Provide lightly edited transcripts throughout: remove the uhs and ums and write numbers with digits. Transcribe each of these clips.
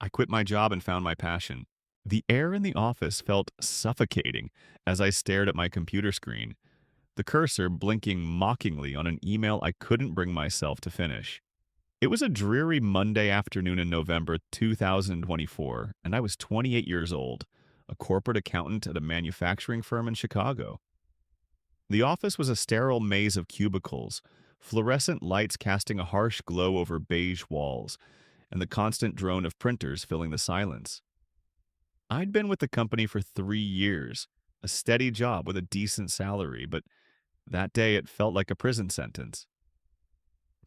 I quit my job and found my passion. The air in the office felt suffocating as I stared at my computer screen, the cursor blinking mockingly on an email I couldn't bring myself to finish. It was a dreary Monday afternoon in November 2024, and I was 28 years old, a corporate accountant at a manufacturing firm in Chicago. The office was a sterile maze of cubicles, fluorescent lights casting a harsh glow over beige walls, and the constant drone of printers filling the silence. I'd been with the company for 3 years, a steady job with a decent salary, but that day it felt like a prison sentence.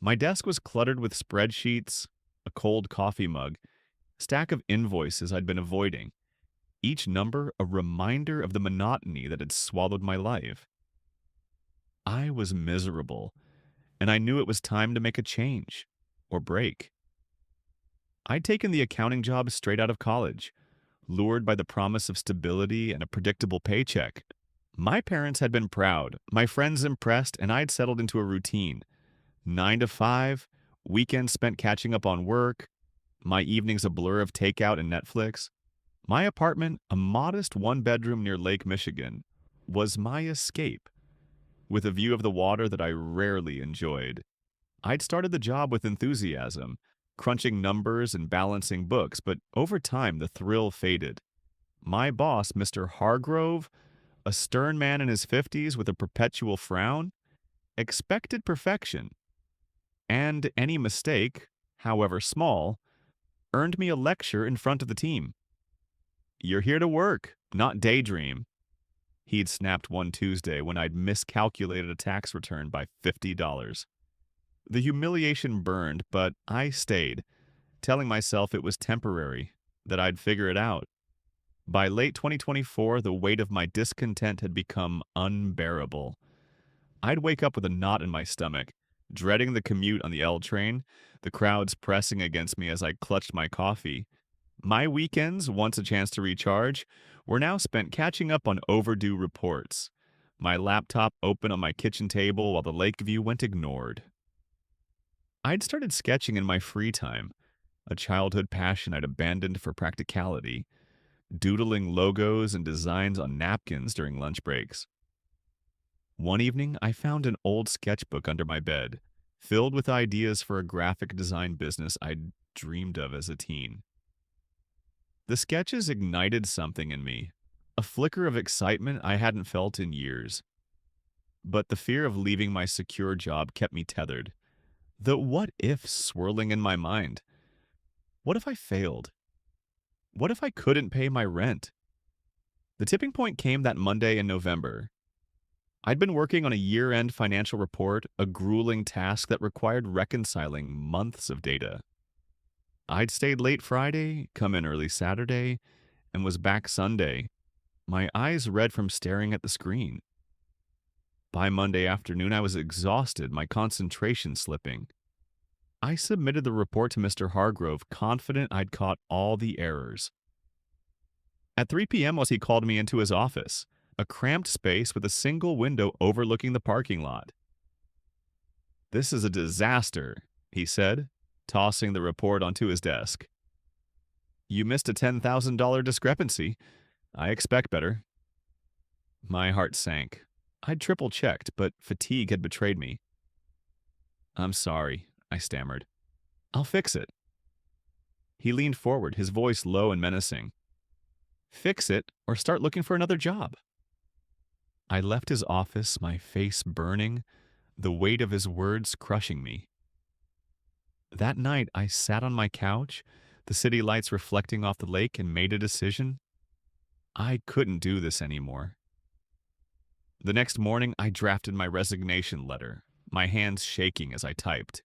My desk was cluttered with spreadsheets, a cold coffee mug, a stack of invoices I'd been avoiding, each number a reminder of the monotony that had swallowed my life. I was miserable, and I knew it was time to make a change, or break. I'd taken the accounting job straight out of college, lured by the promise of stability and a predictable paycheck. My parents had been proud, my friends impressed, and I'd settled into a routine. 9 to 5, weekends spent catching up on work, my evenings a blur of takeout and Netflix. My apartment, a modest one-bedroom near Lake Michigan, was my escape, with a view of the water that I rarely enjoyed. I'd started the job with enthusiasm, crunching numbers and balancing books, but over time the thrill faded. My boss, Mr. Hargrove, a stern man in his 50s with a perpetual frown, expected perfection, and any mistake, however small, earned me a lecture in front of the team. "You're here to work, not daydream," he'd snapped one Tuesday when I'd miscalculated a tax return by $50. The humiliation burned, but I stayed, telling myself it was temporary, that I'd figure it out. By late 2024, the weight of my discontent had become unbearable. I'd wake up with a knot in my stomach, dreading the commute on the L train, the crowds pressing against me as I clutched my coffee. My weekends, once a chance to recharge, were now spent catching up on overdue reports, my laptop open on my kitchen table while the lake view went ignored. I'd started sketching in my free time, a childhood passion I'd abandoned for practicality, doodling logos and designs on napkins during lunch breaks. One evening, I found an old sketchbook under my bed, filled with ideas for a graphic design business I'd dreamed of as a teen. The sketches ignited something in me, a flicker of excitement I hadn't felt in years. But the fear of leaving my secure job kept me tethered. The what ifs swirling in my mind. What if I failed? What if I couldn't pay my rent? The tipping point came that Monday in November. I'd been working on a year-end financial report, a grueling task that required reconciling months of data. I'd stayed late Friday, come in early Saturday, and was back Sunday, my eyes red from staring at the screen. By Monday afternoon, I was exhausted, my concentration slipping. I submitted the report to Mr. Hargrove, confident I'd caught all the errors. At 3 p.m., he called me into his office, a cramped space with a single window overlooking the parking lot. "This is a disaster," he said, tossing the report onto his desk. "You missed a $10,000 discrepancy. I expect better." My heart sank. I'd triple-checked, but fatigue had betrayed me. "I'm sorry," I stammered. "I'll fix it." He leaned forward, his voice low and menacing. "Fix it or start looking for another job." I left his office, my face burning, the weight of his words crushing me. That night, I sat on my couch, the city lights reflecting off the lake, and made a decision. I couldn't do this anymore. The next morning, I drafted my resignation letter, my hands shaking as I typed.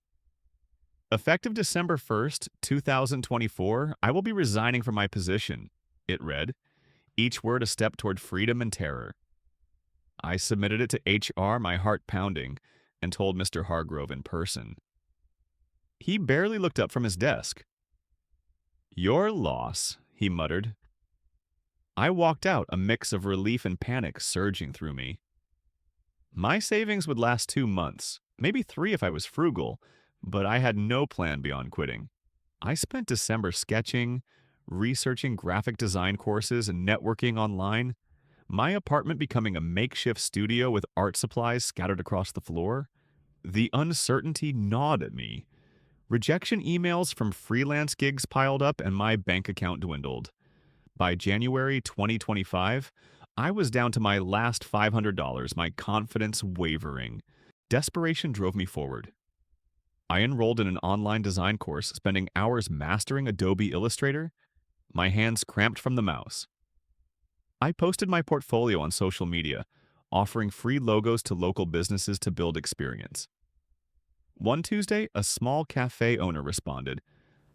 "Effective December 1st, 2024, I will be resigning from my position," it read, each word a step toward freedom and terror. I submitted it to HR, my heart pounding, and told Mr. Hargrove in person. He barely looked up from his desk. "Your loss," he muttered. I walked out, a mix of relief and panic surging through me. My savings would last 2 months, maybe 3 if I was frugal, but I had no plan beyond quitting. I spent December sketching, researching graphic design courses and networking online, my apartment becoming a makeshift studio with art supplies scattered across the floor. The uncertainty gnawed at me. Rejection emails from freelance gigs piled up and my bank account dwindled. By January 2025, I was down to my last $500, my confidence wavering. Desperation drove me forward. I enrolled in an online design course, spending hours mastering Adobe Illustrator, my hands cramped from the mouse. I posted my portfolio on social media, offering free logos to local businesses to build experience. One Tuesday, a small cafe owner responded,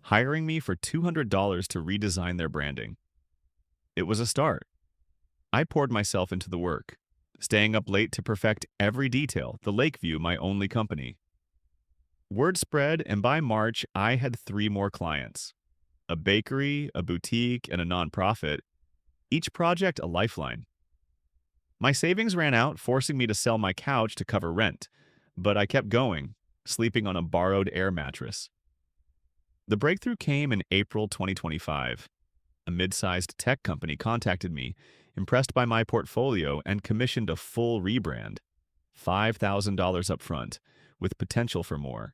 hiring me for $200 to redesign their branding. It was a start. I poured myself into the work, staying up late to perfect every detail, the Lakeview my only company. Word spread, and by March, I had 3 more clients. A bakery, a boutique, and a nonprofit, each project a lifeline. My savings ran out, forcing me to sell my couch to cover rent, but I kept going, sleeping on a borrowed air mattress. The breakthrough came in April 2025. A mid-sized tech company contacted me, impressed by my portfolio, and commissioned a full rebrand, $5,000 upfront, with potential for more.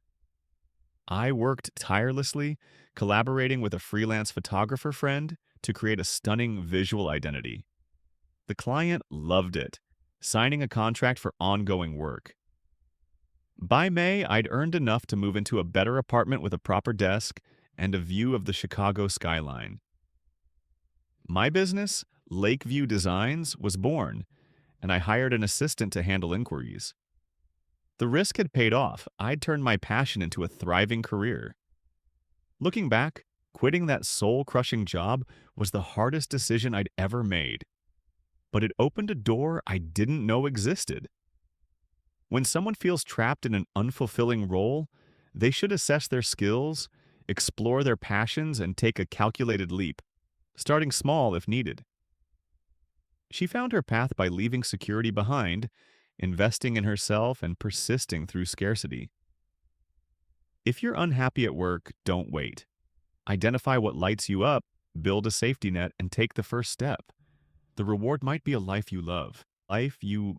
I worked tirelessly, collaborating with a freelance photographer friend to create a stunning visual identity. The client loved it, signing a contract for ongoing work. By May, I'd earned enough to move into a better apartment with a proper desk and a view of the Chicago skyline. My business, Lakeview Designs, was born, and I hired an assistant to handle inquiries. The risk had paid off. I'd turned my passion into a thriving career. Looking back, quitting that soul-crushing job was the hardest decision I'd ever made. But it opened a door I didn't know existed. When someone feels trapped in an unfulfilling role, they should assess their skills, explore their passions, and take a calculated leap, starting small if needed. She found her path by leaving security behind, investing in herself, and persisting through scarcity. If you're unhappy at work, don't wait. Identify what lights you up, build a safety net, and take the first step. The reward might be a life you love, life you